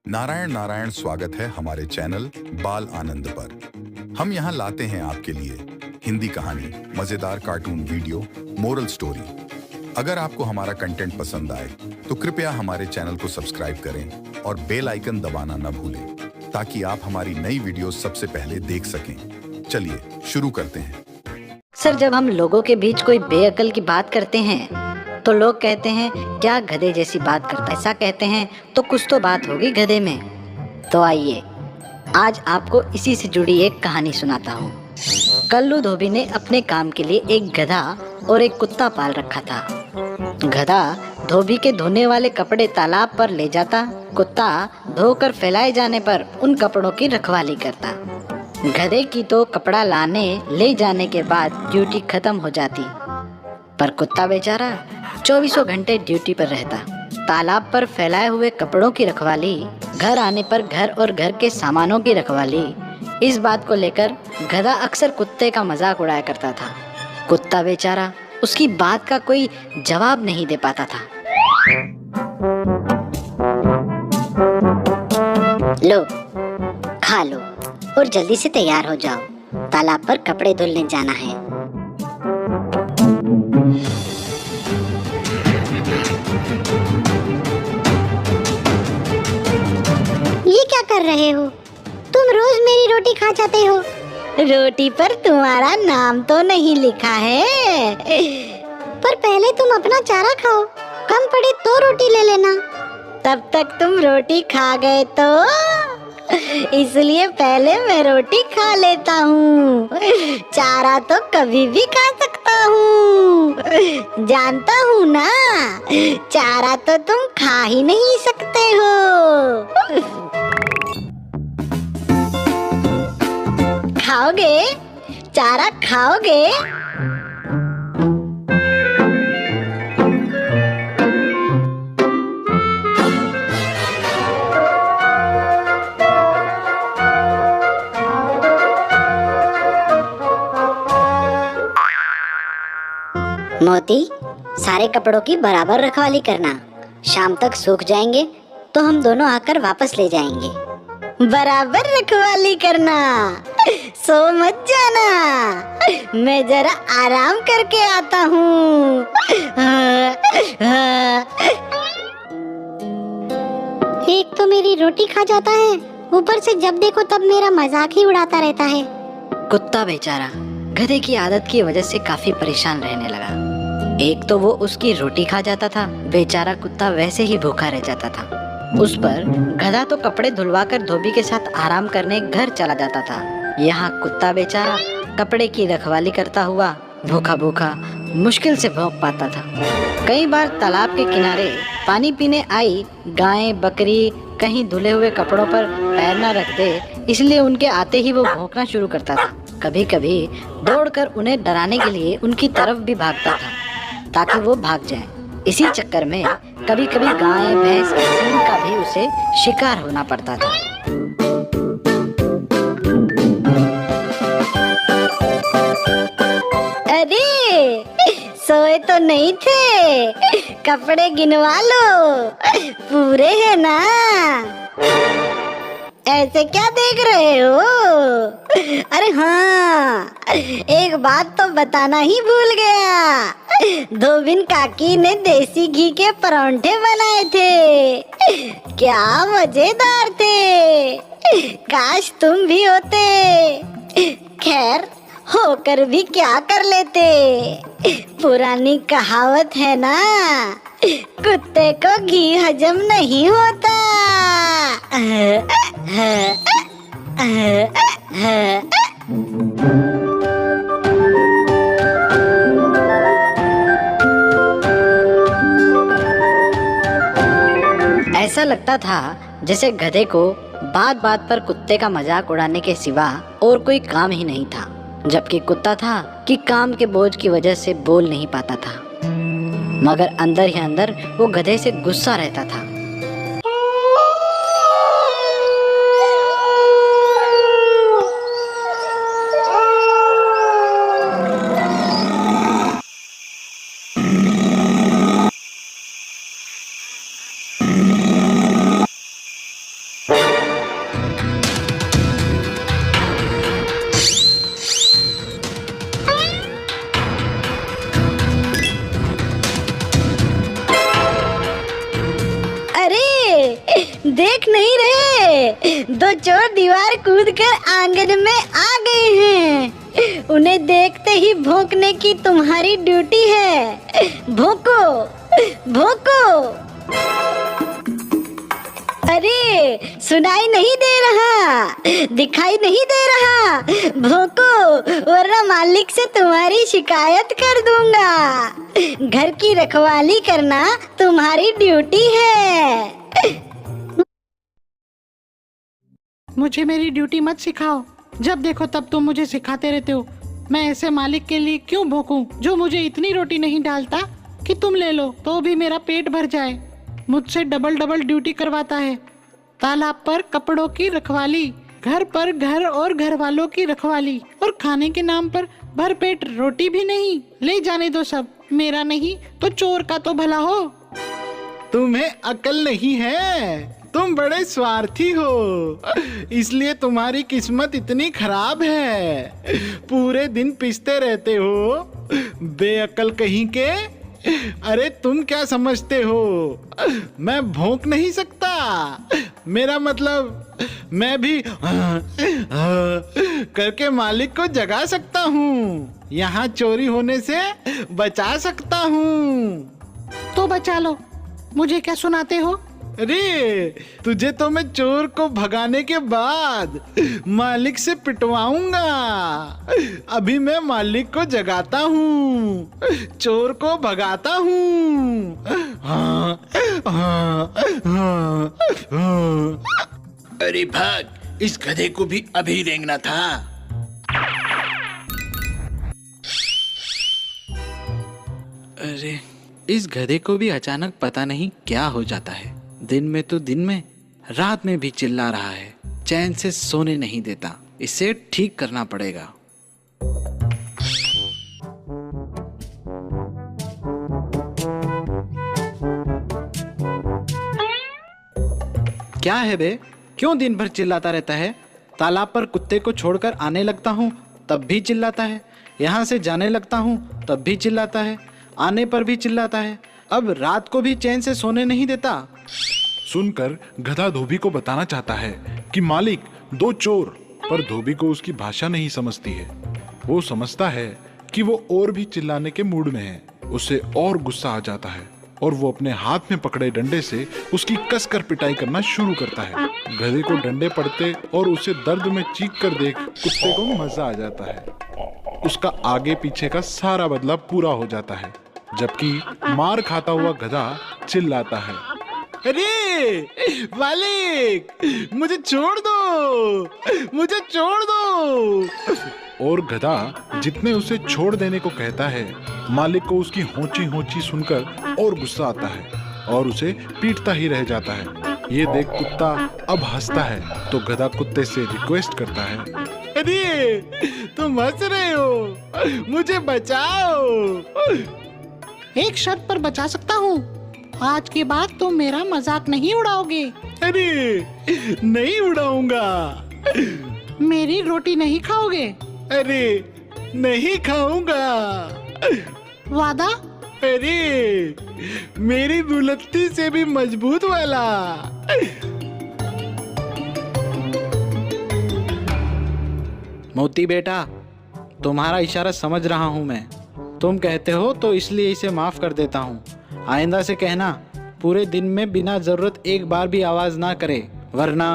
नारायण नारायण स्वागत है हमारे चैनल बाल आनंद पर। हम यहाँ लाते हैं आपके लिए हिंदी कहानी, मजेदार कार्टून वीडियो, मोरल स्टोरी। अगर आपको हमारा कंटेंट पसंद आए तो कृपया हमारे चैनल को सब्सक्राइब करें और बेल आइकन दबाना न भूलें ताकि आप हमारी नई वीडियो सबसे पहले देख सकें। चलिए शुरू करते हैं। सर, जब हम लोगों के बीच कोई बेअकल की बात करते हैं तो लोग कहते हैं क्या गधे जैसी बात करता है। ऐसा कहते हैं तो कुछ तो बात होगी गधे में। तो आइए आज आपको इसी से जुड़ी एक कहानी सुनाता हूँ। कल्लू धोबी ने अपने काम के लिए एक गधा और एक कुत्ता पाल रखा था। गधा धोबी के धोने वाले कपड़े तालाब पर ले जाता, कुत्ता धोकर फैलाए जाने पर उन कपड़ों की रखवाली करता। गधे की तो कपड़ा लाने ले जाने के बाद ड्यूटी खत्म हो जाती, पर कुत्ता बेचारा 24 घंटे ड्यूटी पर रहता। तालाब पर फैलाए हुए कपड़ों की रखवाली, घर आने पर घर और घर के सामानों की रखवाली, इस बात को लेकर गधा अक्सर कुत्ते का मजाक उड़ाया करता था। कुत्ता बेचारा उसकी बात का कोई जवाब नहीं दे पाता था। लो, खा लो और जल्दी से तैयार हो जाओ, तालाब पर कपड़े धुलने जाना है। ये क्या कर रहे हो? तुम रोज मेरी रोटी खा जाते हो। रोटी पर तुम्हारा नाम तो नहीं लिखा है। पर पहले तुम अपना चारा खाओ, कम पड़े तो रोटी ले लेना। तब तक तुम रोटी खा गए तो इसलिए पहले मैं रोटी खा लेता हूँ। चारा तो कभी भी खा सकता हूँ, जानता हूँ ना। चारा तो तुम खा ही नहीं सकते हो। खाओगे? चारा खाओगे? मोती, सारे कपड़ों की बराबर रखवाली करना। शाम तक सूख जाएंगे तो हम दोनों आकर वापस ले जाएंगे। बराबर रखवाली करना, सो मत जाना। मैं जरा आराम करके आता हूँ। एक तो मेरी रोटी खा जाता है, ऊपर से जब देखो तब मेरा मजाक ही उड़ाता रहता है। कुत्ता बेचारा गधे की आदत की वजह से काफी परेशान रहने लगा। एक तो वो उसकी रोटी खा जाता था, बेचारा कुत्ता वैसे ही भूखा रह जाता था। उस पर गधा तो कपड़े धुलवाकर धोबी के साथ आराम करने घर चला जाता था। यहाँ कुत्ता बेचारा कपड़े की रखवाली करता हुआ भूखा भूखा मुश्किल से भौंक पाता था। कई बार तालाब के किनारे पानी पीने आई गाय बकरी कहीं धुले हुए कपड़ों पर पैर न रख दे, इसलिए उनके आते ही वो भौंकना शुरू करता था। कभी कभी दौड़कर उन्हें डराने के लिए उनकी तरफ भी भागता था ताकि वो भाग जाए। इसी चक्कर में कभी कभी गाय भैंस के सींग का भी उसे शिकार होना पड़ता था। अरे, सोए तो नहीं थे? कपड़े गिनवा लो, पूरे हैं ना? ऐसे क्या देख रहे हो? अरे हाँ, एक बात तो बताना ही भूल गया। धोबिन काकी ने देसी घी के परांठे बनाए थे, क्या मजेदार थे। काश तुम भी होते। खैर, होकर भी क्या कर लेते। पुरानी कहावत है ना, कुत्ते को घी हजम नहीं होता। ऐसा लगता था जैसे गधे को बात बात पर कुत्ते का मजाक उड़ाने के सिवा और कोई काम ही नहीं था, जबकि कुत्ता था कि काम के बोझ की वजह से बोल नहीं पाता था, मगर अंदर ही अंदर वो गधे से गुस्सा रहता था। देख नहीं रहे, दो चोर दीवार कूदकर आंगन में आ गए हैं। उन्हें देखते ही भौंकने की तुम्हारी ड्यूटी है। भौंको, भौंको। अरे सुनाई नहीं दे रहा, दिखाई नहीं दे रहा, भौंको, वरना मालिक से तुम्हारी शिकायत कर दूंगा। घर की रखवाली करना तुम्हारी ड्यूटी है। मुझे मेरी ड्यूटी मत सिखाओ। जब देखो तब तुम मुझे सिखाते रहते हो। मैं ऐसे मालिक के लिए क्यों भौंकूं जो मुझे इतनी रोटी नहीं डालता कि तुम ले लो तो भी मेरा पेट भर जाए। मुझसे डबल डबल ड्यूटी करवाता है। तालाब पर कपड़ों की रखवाली, घर पर घर और घर वालों की रखवाली, और खाने के नाम पर भर पेट रोटी भी नहीं। ले जाने दो सब, मेरा नहीं तो चोर का तो भला हो। तुम्हें अकल नहीं है, तुम बड़े स्वार्थी हो, इसलिए तुम्हारी किस्मत इतनी खराब है। पूरे दिन पिसते रहते हो, बेअकल कहीं के। अरे तुम क्या समझते हो, मैं भौंक नहीं सकता? मेरा मतलब मैं भी करके मालिक को जगा सकता हूँ, यहाँ चोरी होने से बचा सकता हूँ। तो बचा लो, मुझे क्या सुनाते हो? अरे तुझे तो मैं चोर को भगाने के बाद मालिक से पिटवाऊंगा। अभी मैं मालिक को जगाता हूँ, चोर को भगाता हूँ। अरे भाग, इस गधे को भी अभी रेंगना था। अरे इस गधे को भी अचानक पता नहीं क्या हो जाता है। दिन में तो दिन में, रात में भी चिल्ला रहा है, चैन से सोने नहीं देता। इसे ठीक करना पड़ेगा। क्या है बे, क्यों दिन भर चिल्लाता रहता है? तालाब पर कुत्ते को छोड़कर आने लगता हूँ तब भी चिल्लाता है, यहाँ से जाने लगता हूँ तब भी चिल्लाता है, आने पर भी चिल्लाता है, अब रात को भी चैन से सोने नहीं देता। सुनकर गधा धोबी को बताना चाहता है कि मालिक दो चोर, पर धोबी को उसकी भाषा नहीं समझती है। वो समझता है कि वो और भी चिल्लाने के मूड में है। उसे और गुस्सा आ जाता है और वो अपने हाथ में पकड़े डंडे से उसकी कसकर पिटाई करना शुरू करता है। गधे को डंडे पड़ते और उसे दर्द में चीख कर देख कुत्ते को मजा आ जाता है। उसका आगे पीछे का सारा बदला पूरा हो जाता है, जबकि मार खाता हुआ गधा चिल्लाता है, अरे मालिक, मुझे छोड़ दो, मुझे छोड़ दो। और गधा जितने उसे छोड़ देने को कहता है, मालिक को उसकी होंची होंची सुनकर और गुस्सा आता है और उसे पीटता ही रह जाता है। ये देख कुत्ता अब हंसता है तो गधा कुत्ते से रिक्वेस्ट करता है, अरे तुम हंस रहे हो, मुझे बचाओ। एक शर्त पर बचा सकता हूँ, आज के बाद तुम मेरा मजाक नहीं उड़ाओगे। अरे नहीं उड़ाऊंगा। मेरी रोटी नहीं खाओगे। अरे नहीं खाऊंगा। वादा? अरे मेरी बुलत्ती से भी मजबूत वाला। मोती बेटा, तुम्हारा इशारा समझ रहा हूँ मैं। तुम कहते हो तो इसलिए इसे माफ कर देता हूँ। आइंदा से कहना पूरे दिन में बिना जरूरत एक बार भी आवाज ना करे, वरना।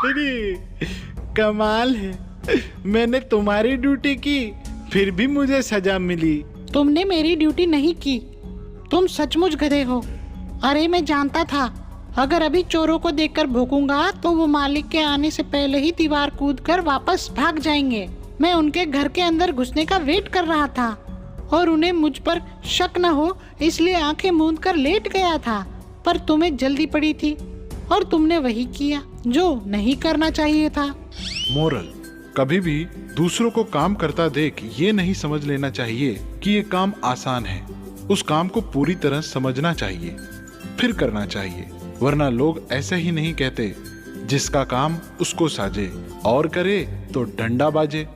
अरे कमाल है, मैंने तुम्हारी ड्यूटी की फिर भी मुझे सजा मिली। तुमने मेरी ड्यूटी नहीं की, तुम सचमुच गधे हो। अरे मैं जानता था अगर अभी चोरों को देखकर भौंकूंगा तो वो मालिक के आने से पहले ही दीवार कूदकर वापस भाग जाएंगे। मैं उनके घर के अंदर घुसने का वेट कर रहा था और उन्हें मुझ पर शक न हो इसलिए आंखें मूंद कर लेट गया था, पर तुम्हें जल्दी पड़ी थी और तुमने वही किया जो नहीं करना चाहिए था। मोरल: कभी भी दूसरों को काम करता देख ये नहीं समझ लेना चाहिए कि ये काम आसान है। उस काम को पूरी तरह समझना चाहिए, फिर करना चाहिए, वरना लोग ऐसे ही नहीं कहते, जिसका काम उसको साजे और करे तो डंडा बाजे।